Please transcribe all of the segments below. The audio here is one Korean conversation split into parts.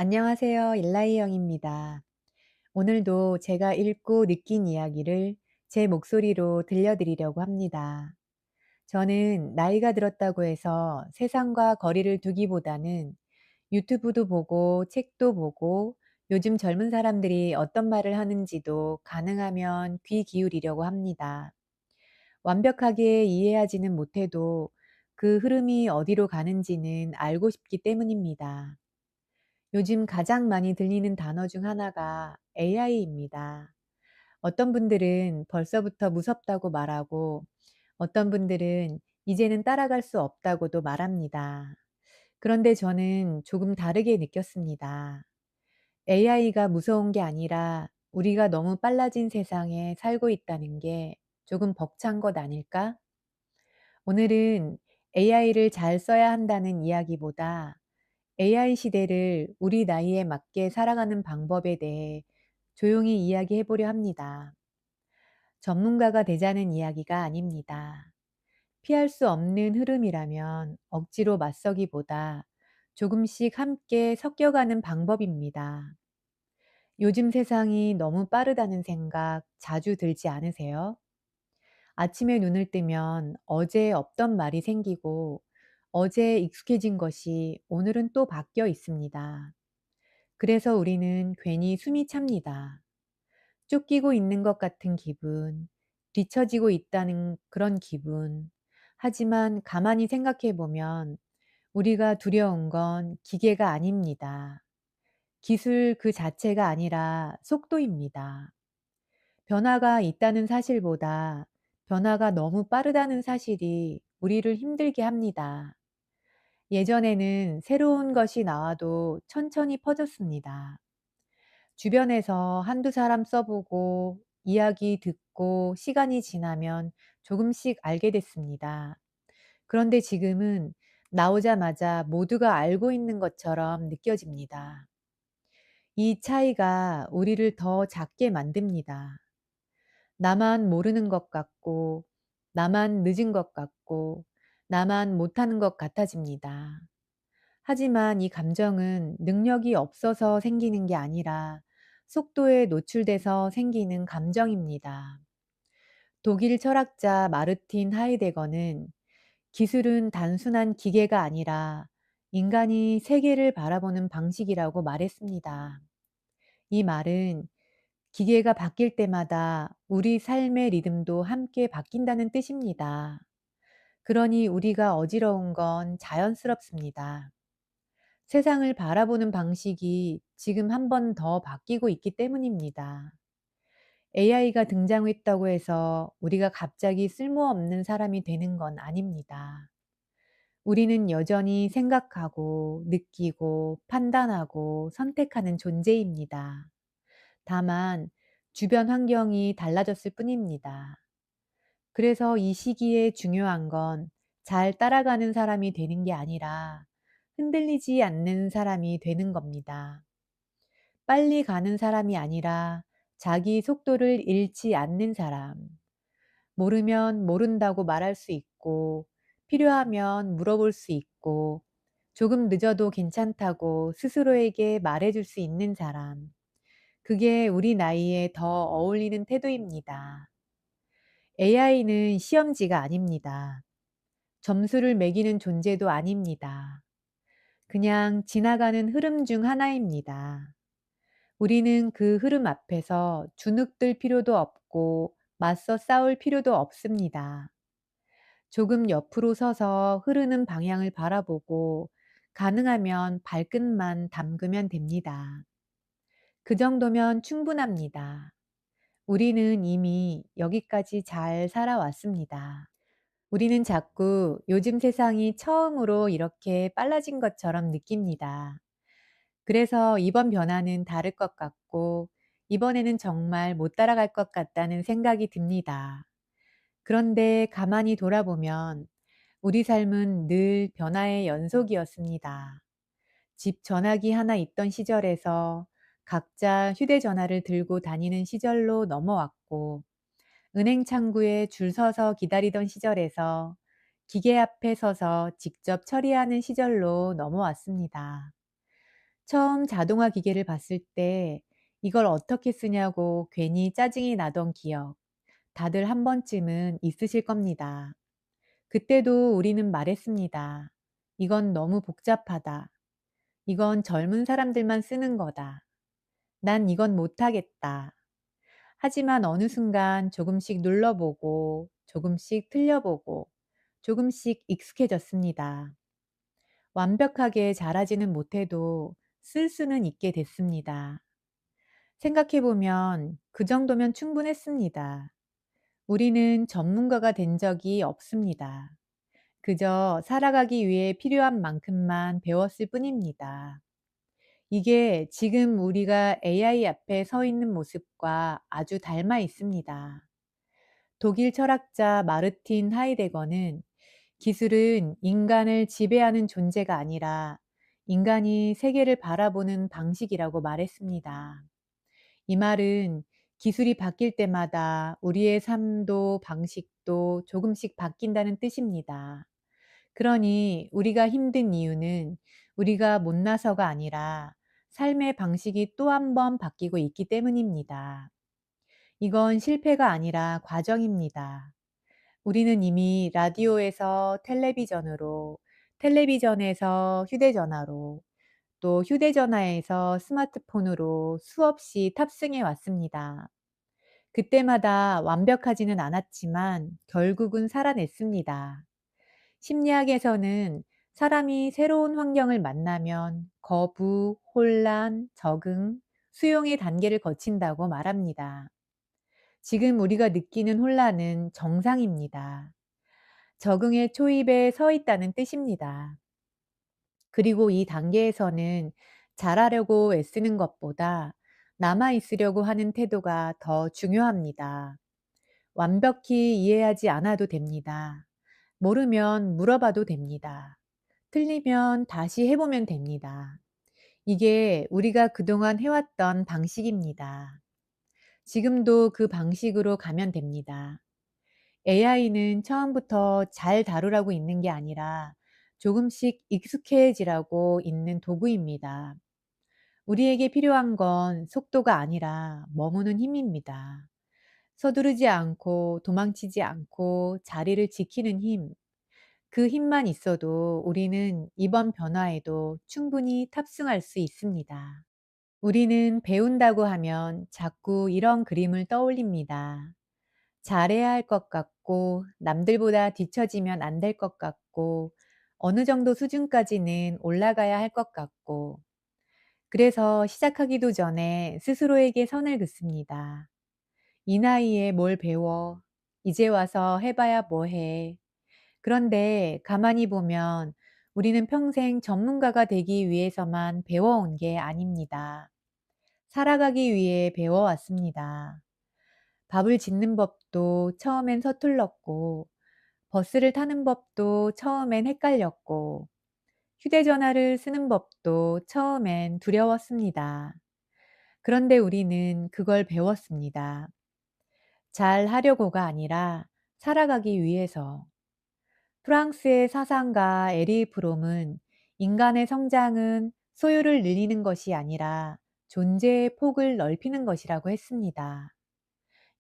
안녕하세요. 일라이 영입니다. 오늘도 제가 읽고 느낀 이야기를 제 목소리로 들려드리려고 합니다. 저는 나이가 들었다고 해서 세상과 거리를 두기보다는 유튜브도 보고 책도 보고 요즘 젊은 사람들이 어떤 말을 하는지도 가능하면 귀 기울이려고 합니다. 완벽하게 이해하지는 못해도 그 흐름이 어디로 가는지는 알고 싶기 때문입니다. 요즘 가장 많이 들리는 단어 중 하나가 AI입니다. 어떤 분들은 벌써부터 무섭다고 말하고 어떤 분들은 이제는 따라갈 수 없다고도 말합니다. 그런데 저는 조금 다르게 느꼈습니다. AI가 무서운 게 아니라 우리가 너무 빨라진 세상에 살고 있다는 게 조금 벅찬 것 아닐까? 오늘은 AI를 잘 써야 한다는 이야기보다 AI 시대를 우리 나이에 맞게 살아가는 방법에 대해 조용히 이야기해 보려 합니다. 전문가가 되자는 이야기가 아닙니다. 피할 수 없는 흐름이라면 억지로 맞서기보다 조금씩 함께 섞여가는 방법입니다. 요즘 세상이 너무 빠르다는 생각 자주 들지 않으세요? 아침에 눈을 뜨면 어제 없던 말이 생기고 어제 익숙해진 것이 오늘은 또 바뀌어 있습니다. 그래서 우리는 괜히 숨이 찹니다. 쫓기고 있는 것 같은 기분, 뒤처지고 있다는 그런 기분. 하지만 가만히 생각해 보면 우리가 두려운 건 기계가 아닙니다. 기술 그 자체가 아니라 속도입니다. 변화가 있다는 사실보다 변화가 너무 빠르다는 사실이 우리를 힘들게 합니다. 예전에는 새로운 것이 나와도 천천히 퍼졌습니다. 주변에서 한두 사람 써보고 이야기 듣고 시간이 지나면 조금씩 알게 됐습니다. 그런데 지금은 나오자마자 모두가 알고 있는 것처럼 느껴집니다. 이 차이가 우리를 더 작게 만듭니다. 나만 모르는 것 같고, 나만 늦은 것 같고, 나만 못하는 것 같아집니다. 하지만 이 감정은 능력이 없어서 생기는 게 아니라 속도에 노출돼서 생기는 감정입니다. 독일 철학자 마르틴 하이데거는 기술은 단순한 기계가 아니라 인간이 세계를 바라보는 방식이라고 말했습니다. 이 말은 기계가 바뀔 때마다 우리 삶의 리듬도 함께 바뀐다는 뜻입니다. 그러니 우리가 어지러운 건 자연스럽습니다. 세상을 바라보는 방식이 지금 한 번 더 바뀌고 있기 때문입니다. AI가 등장했다고 해서 우리가 갑자기 쓸모없는 사람이 되는 건 아닙니다. 우리는 여전히 생각하고, 느끼고, 판단하고, 선택하는 존재입니다. 다만, 주변 환경이 달라졌을 뿐입니다. 그래서 이 시기에 중요한 건 잘 따라가는 사람이 되는 게 아니라 흔들리지 않는 사람이 되는 겁니다. 빨리 가는 사람이 아니라 자기 속도를 잃지 않는 사람. 모르면 모른다고 말할 수 있고, 필요하면 물어볼 수 있고, 조금 늦어도 괜찮다고 스스로에게 말해줄 수 있는 사람. 그게 우리 나이에 더 어울리는 태도입니다. AI는 시험지가 아닙니다. 점수를 매기는 존재도 아닙니다. 그냥 지나가는 흐름 중 하나입니다. 우리는 그 흐름 앞에서 주눅들 필요도 없고 맞서 싸울 필요도 없습니다. 조금 옆으로 서서 흐르는 방향을 바라보고 가능하면 발끝만 담그면 됩니다. 그 정도면 충분합니다. 우리는 이미 여기까지 잘 살아왔습니다. 우리는 자꾸 요즘 세상이 처음으로 이렇게 빨라진 것처럼 느낍니다. 그래서 이번 변화는 다를 것 같고, 이번에는 정말 못 따라갈 것 같다는 생각이 듭니다. 그런데 가만히 돌아보면 우리 삶은 늘 변화의 연속이었습니다. 집 전화기 하나 있던 시절에서 각자 휴대전화를 들고 다니는 시절로 넘어왔고, 은행 창구에 줄 서서 기다리던 시절에서 기계 앞에 서서 직접 처리하는 시절로 넘어왔습니다. 처음 자동화 기계를 봤을 때 이걸 어떻게 쓰냐고 괜히 짜증이 나던 기억, 다들 한 번쯤은 있으실 겁니다. 그때도 우리는 말했습니다. 이건 너무 복잡하다. 이건 젊은 사람들만 쓰는 거다. 난 이건 못하겠다. 하지만 어느 순간 조금씩 눌러보고, 조금씩 틀려보고, 조금씩 익숙해졌습니다. 완벽하게 잘하지는 못해도 쓸 수는 있게 됐습니다. 생각해보면 그 정도면 충분했습니다. 우리는 전문가가 된 적이 없습니다. 그저 살아가기 위해 필요한 만큼만 배웠을 뿐입니다. 이게 지금 우리가 AI 앞에 서 있는 모습과 아주 닮아 있습니다. 독일 철학자 마르틴 하이데거는 기술은 인간을 지배하는 존재가 아니라 인간이 세계를 바라보는 방식이라고 말했습니다. 이 말은 기술이 바뀔 때마다 우리의 삶도 방식도 조금씩 바뀐다는 뜻입니다. 그러니 우리가 힘든 이유는 우리가 못나서가 아니라 삶의 방식이 또 한 번 바뀌고 있기 때문입니다. 이건 실패가 아니라 과정입니다. 우리는 이미 라디오에서 텔레비전으로, 텔레비전에서 휴대전화로, 또 휴대전화에서 스마트폰으로 수없이 탑승해 왔습니다. 그때마다 완벽하지는 않았지만 결국은 살아냈습니다. 심리학에서는 사람이 새로운 환경을 만나면 거부, 혼란, 적응, 수용의 단계를 거친다고 말합니다. 지금 우리가 느끼는 혼란은 정상입니다. 적응의 초입에 서 있다는 뜻입니다. 그리고 이 단계에서는 잘하려고 애쓰는 것보다 남아 있으려고 하는 태도가 더 중요합니다. 완벽히 이해하지 않아도 됩니다. 모르면 물어봐도 됩니다. 틀리면 다시 해보면 됩니다. 이게 우리가 그동안 해왔던 방식입니다. 지금도 그 방식으로 가면 됩니다. AI는 처음부터 잘 다루라고 있는 게 아니라 조금씩 익숙해지라고 있는 도구입니다. 우리에게 필요한 건 속도가 아니라 머무는 힘입니다. 서두르지 않고 도망치지 않고 자리를 지키는 힘, 그 힘만 있어도 우리는 이번 변화에도 충분히 탑승할 수 있습니다. 우리는 배운다고 하면 자꾸 이런 그림을 떠올립니다. 잘해야 할 것 같고, 남들보다 뒤처지면 안 될 것 같고, 어느 정도 수준까지는 올라가야 할 것 같고, 그래서 시작하기도 전에 스스로에게 선을 긋습니다. 이 나이에 뭘 배워? 이제 와서 해봐야 뭐 해? 그런데 가만히 보면 우리는 평생 전문가가 되기 위해서만 배워온 게 아닙니다. 살아가기 위해 배워왔습니다. 밥을 짓는 법도 처음엔 서툴렀고, 버스를 타는 법도 처음엔 헷갈렸고, 휴대전화를 쓰는 법도 처음엔 두려웠습니다. 그런데 우리는 그걸 배웠습니다. 잘 하려고가 아니라 살아가기 위해서. 프랑스의 사상가 에리 프롬은 인간의 성장은 소유를 늘리는 것이 아니라 존재의 폭을 넓히는 것이라고 했습니다.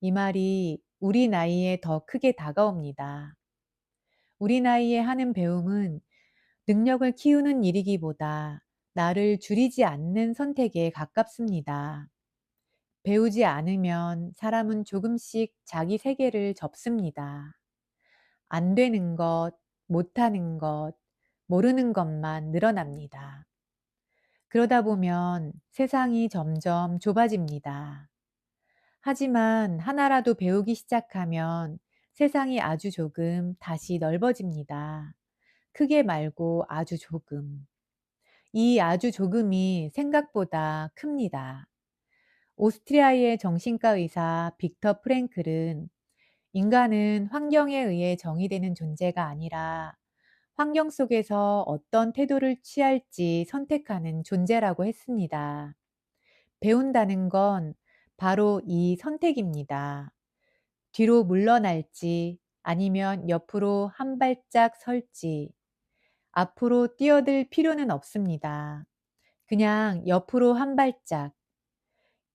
이 말이 우리 나이에 더 크게 다가옵니다. 우리 나이에 하는 배움은 능력을 키우는 일이기보다 나를 줄이지 않는 선택에 가깝습니다. 배우지 않으면 사람은 조금씩 자기 세계를 접습니다. 안 되는 것, 못하는 것, 모르는 것만 늘어납니다. 그러다 보면 세상이 점점 좁아집니다. 하지만 하나라도 배우기 시작하면 세상이 아주 조금 다시 넓어집니다. 크게 말고 아주 조금. 이 아주 조금이 생각보다 큽니다. 오스트리아의 정신과 의사 빅터 프랭클은 인간은 환경에 의해 정의되는 존재가 아니라 환경 속에서 어떤 태도를 취할지 선택하는 존재라고 했습니다. 배운다는 건 바로 이 선택입니다. 뒤로 물러날지 아니면 옆으로 한 발짝 설지 앞으로 뛰어들 필요는 없습니다. 그냥 옆으로 한 발짝.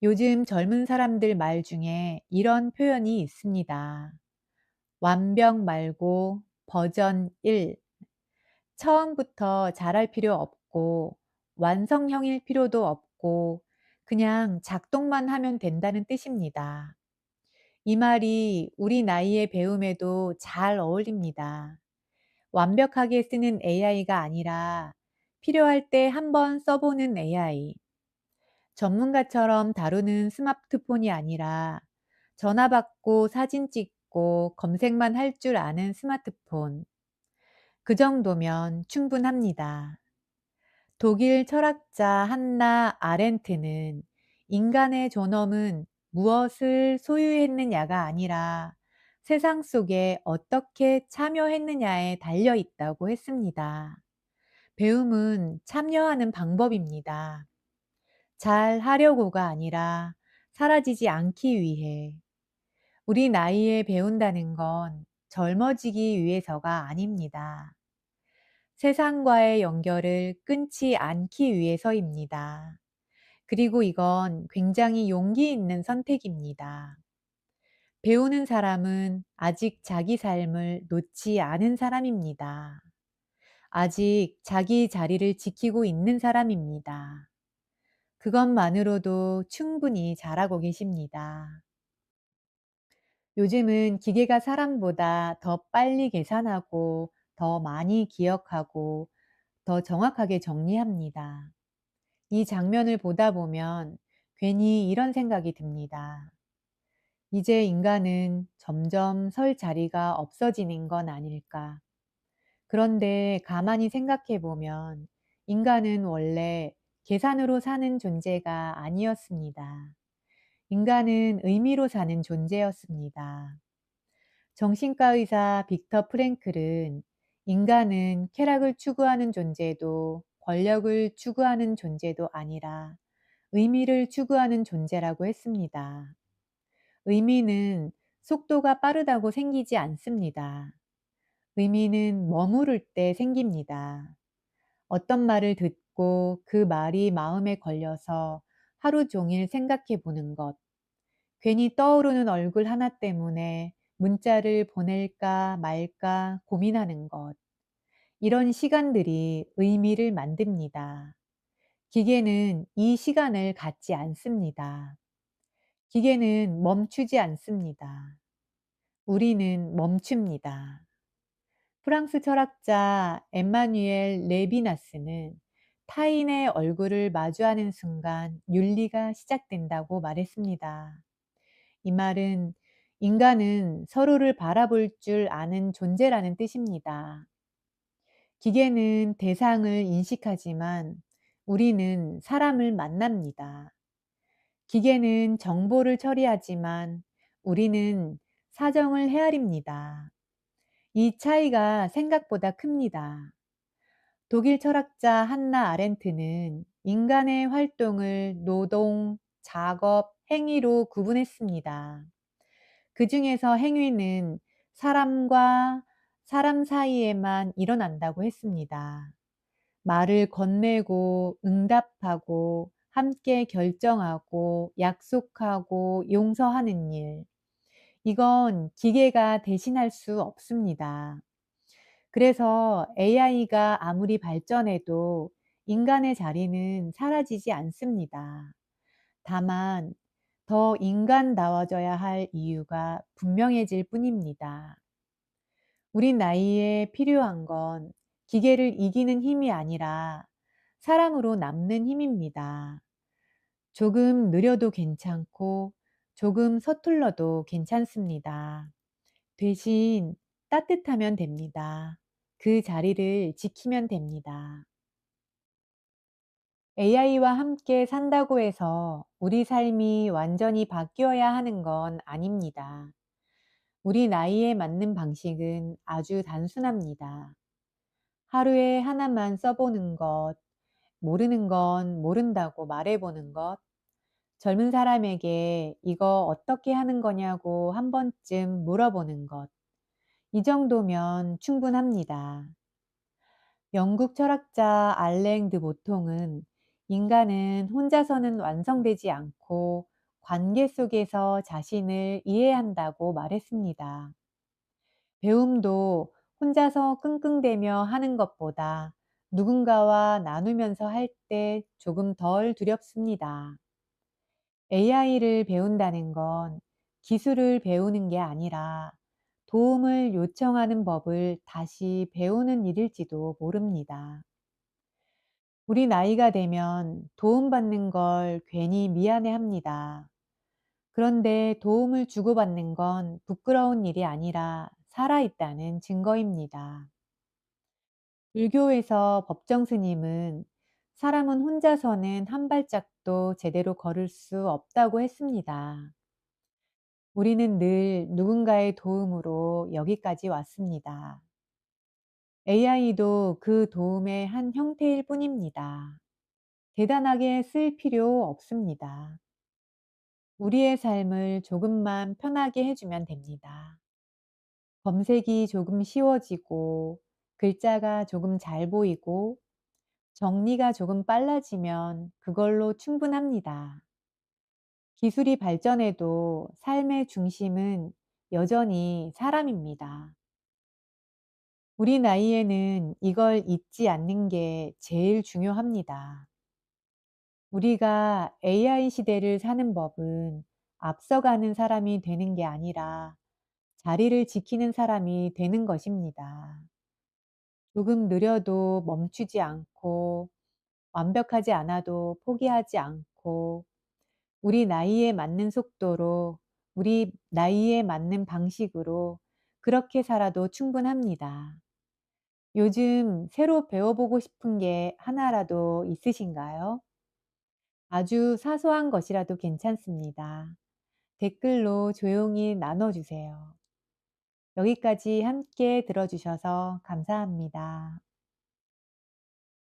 요즘 젊은 사람들 말 중에 이런 표현이 있습니다. 완벽 말고 버전 1. 처음부터 잘할 필요 없고 완성형일 필요도 없고 그냥 작동만 하면 된다는 뜻입니다. 이 말이 우리 나이의 배움에도 잘 어울립니다. 완벽하게 쓰는 AI가 아니라 필요할 때 한번 써보는 AI. 전문가처럼 다루는 스마트폰이 아니라 전화 받고 사진 찍고 검색만 할 줄 아는 스마트폰. 그 정도면 충분합니다. 독일 철학자 한나 아렌트는 인간의 존엄은 무엇을 소유했느냐가 아니라 세상 속에 어떻게 참여했느냐에 달려 있다고 했습니다. 배움은 참여하는 방법입니다. 잘 하려고가 아니라 사라지지 않기 위해. 우리 나이에 배운다는 건 젊어지기 위해서가 아닙니다. 세상과의 연결을 끊지 않기 위해서입니다. 그리고 이건 굉장히 용기 있는 선택입니다. 배우는 사람은 아직 자기 삶을 놓지 않은 사람입니다. 아직 자기 자리를 지키고 있는 사람입니다. 그것만으로도 충분히 잘하고 계십니다. 요즘은 기계가 사람보다 더 빨리 계산하고 더 많이 기억하고 더 정확하게 정리합니다. 이 장면을 보다 보면 괜히 이런 생각이 듭니다. 이제 인간은 점점 설 자리가 없어지는 건 아닐까. 그런데 가만히 생각해 보면 인간은 원래 계산으로 사는 존재가 아니었습니다. 인간은 의미로 사는 존재였습니다. 정신과 의사 빅터 프랭클은 인간은 쾌락을 추구하는 존재도 권력을 추구하는 존재도 아니라 의미를 추구하는 존재라고 했습니다. 의미는 속도가 빠르다고 생기지 않습니다. 의미는 머무를 때 생깁니다. 어떤 말을 듣고 그 말이 마음에 걸려서 하루 종일 생각해 보는 것, 괜히 떠오르는 얼굴 하나 때문에 문자를 보낼까 말까 고민하는 것, 이런 시간들이 의미를 만듭니다. 기계는 이 시간을 갖지 않습니다. 기계는 멈추지 않습니다. 우리는 멈춥니다. 프랑스 철학자 엠마뉘엘 레비나스는 타인의 얼굴을 마주하는 순간 윤리가 시작된다고 말했습니다. 이 말은 인간은 서로를 바라볼 줄 아는 존재라는 뜻입니다. 기계는 대상을 인식하지만 우리는 사람을 만납니다. 기계는 정보를 처리하지만 우리는 사정을 헤아립니다. 이 차이가 생각보다 큽니다. 독일 철학자 한나 아렌트는 인간의 활동을 노동, 작업, 행위로 구분했습니다. 그 중에서 행위는 사람과 사람 사이에만 일어난다고 했습니다. 말을 건네고 응답하고 함께 결정하고 약속하고 용서하는 일. 이건 기계가 대신할 수 없습니다. 그래서 AI가 아무리 발전해도 인간의 자리는 사라지지 않습니다. 다만 더 인간다워져야 할 이유가 분명해질 뿐입니다. 우리 나이에 필요한 건 기계를 이기는 힘이 아니라 사람으로 남는 힘입니다. 조금 느려도 괜찮고 조금 서툴러도 괜찮습니다. 대신 따뜻하면 됩니다. 그 자리를 지키면 됩니다. AI와 함께 산다고 해서 우리 삶이 완전히 바뀌어야 하는 건 아닙니다. 우리 나이에 맞는 방식은 아주 단순합니다. 하루에 하나만 써보는 것, 모르는 건 모른다고 말해보는 것, 젊은 사람에게 이거 어떻게 하는 거냐고 한 번쯤 물어보는 것, 이 정도면 충분합니다. 영국 철학자 알랭 드 보통은 인간은 혼자서는 완성되지 않고 관계 속에서 자신을 이해한다고 말했습니다. 배움도 혼자서 끙끙대며 하는 것보다 누군가와 나누면서 할 때 조금 덜 두렵습니다. AI를 배운다는 건 기술을 배우는 게 아니라 도움을 요청하는 법을 다시 배우는 일일지도 모릅니다. 우리 나이가 되면 도움받는 걸 괜히 미안해 합니다. 그런데 도움을 주고받는 건 부끄러운 일이 아니라 살아있다는 증거입니다. 불교에서 법정 스님은 사람은 혼자서는 한 발짝도 제대로 걸을 수 없다고 했습니다. 우리는 늘 누군가의 도움으로 여기까지 왔습니다. AI도 그 도움의 한 형태일 뿐입니다. 대단하게 쓸 필요 없습니다. 우리의 삶을 조금만 편하게 해주면 됩니다. 검색이 조금 쉬워지고, 글자가 조금 잘 보이고, 정리가 조금 빨라지면 그걸로 충분합니다. 기술이 발전해도 삶의 중심은 여전히 사람입니다. 우리 나이에는 이걸 잊지 않는 게 제일 중요합니다. 우리가 AI 시대를 사는 법은 앞서가는 사람이 되는 게 아니라 자리를 지키는 사람이 되는 것입니다. 조금 느려도 멈추지 않고, 완벽하지 않아도 포기하지 않고, 우리 나이에 맞는 속도로, 우리 나이에 맞는 방식으로 그렇게 살아도 충분합니다. 요즘 새로 배워보고 싶은 게 하나라도 있으신가요? 아주 사소한 것이라도 괜찮습니다. 댓글로 조용히 나눠주세요. 여기까지 함께 들어주셔서 감사합니다.